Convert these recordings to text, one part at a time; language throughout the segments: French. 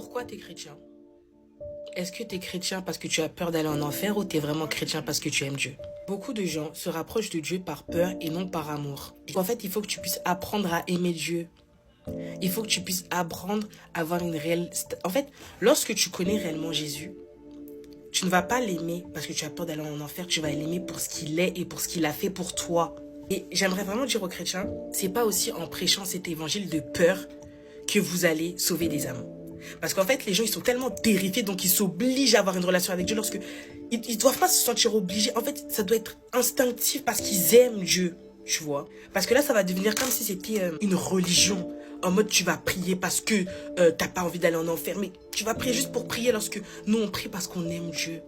pourquoi tu es chrétien? Est-ce que tu es chrétien parce que tu as peur d'aller en enfer ou tu es vraiment chrétien parce que tu aimes Dieu? Beaucoup de gens se rapprochent de Dieu par peur et non par amour. En fait, il faut que tu puisses apprendre à aimer Dieu. Il faut que tu puisses apprendre à avoir une réelle... En fait, lorsque tu connais réellement Jésus, tu ne vas pas l'aimer parce que tu as peur d'aller en enfer. Tu vas l'aimer pour ce qu'il est et pour ce qu'il a fait pour toi. Et j'aimerais vraiment dire aux chrétiens, c'est pas aussi en prêchant cet évangile de peur que vous allez sauver des âmes. Parce qu'en fait, les gens, ils sont tellement terrifiés, donc ils s'obligent à avoir une relation avec Dieu lorsque... Ils doivent pas se sentir obligés. En fait, ça doit être instinctif parce qu'ils aiment Dieu, tu vois. Parce que là, ça va devenir comme si c'était une religion. En mode, tu vas prier parce que t'as pas envie d'aller en enfer. Mais tu vas prier juste pour prier lorsque... Nous, on prie parce qu'on aime Dieu.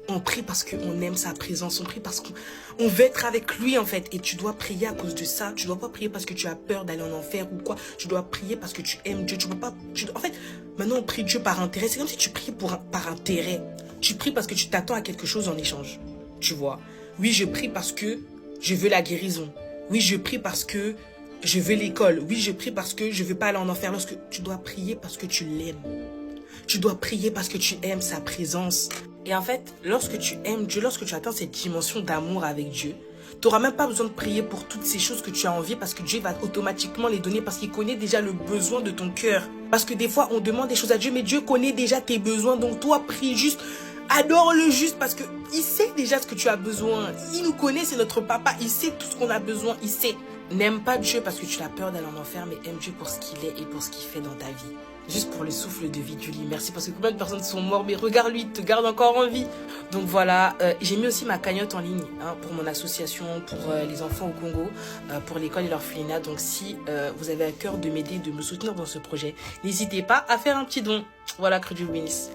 On prie parce qu'on aime sa présence. On prie parce qu'on veut être avec lui, en fait. Et tu dois prier à cause de ça. Tu dois pas prier parce que tu as peur d'aller en enfer ou quoi. Tu dois prier parce que tu aimes Dieu. Tu dois pas... En fait, maintenant, on prie Dieu par intérêt. C'est comme si tu priais par intérêt. Tu pries parce que tu t'attends à quelque chose en échange. Tu vois. Oui, je prie parce que je veux la guérison. Oui, je prie parce que je veux l'école. Oui, je prie parce que je veux pas aller en enfer. Lorsque tu dois prier parce que tu l'aimes. Tu dois prier parce que tu aimes sa présence. Et en fait, lorsque tu aimes Dieu, lorsque tu atteins cette dimension d'amour avec Dieu, tu n'auras même pas besoin de prier pour toutes ces choses que tu as envie parce que Dieu va automatiquement les donner parce qu'il connaît déjà le besoin de ton cœur. Parce que des fois, on demande des choses à Dieu, mais Dieu connaît déjà tes besoins. Donc toi, prie juste, adore-le juste parce que il sait déjà ce que tu as besoin. Il nous connaît, c'est notre papa. Il sait tout ce qu'on a besoin, il sait. N'aime pas Dieu parce que tu as peur d'aller en enfer, mais aime Dieu pour ce qu'il est et pour ce qu'il fait dans ta vie. Juste pour le souffle de vie du lit. Merci parce que combien de personnes sont mortes, mais regarde-lui, il te garde encore en vie. Donc voilà, j'ai mis aussi ma cagnotte en ligne pour mon association, pour les enfants au Congo, pour l'école et l'orphelinat. Donc si vous avez à cœur de m'aider, de me soutenir dans ce projet, n'hésitez pas à faire un petit don. Voilà, que Dieu vous bénisse.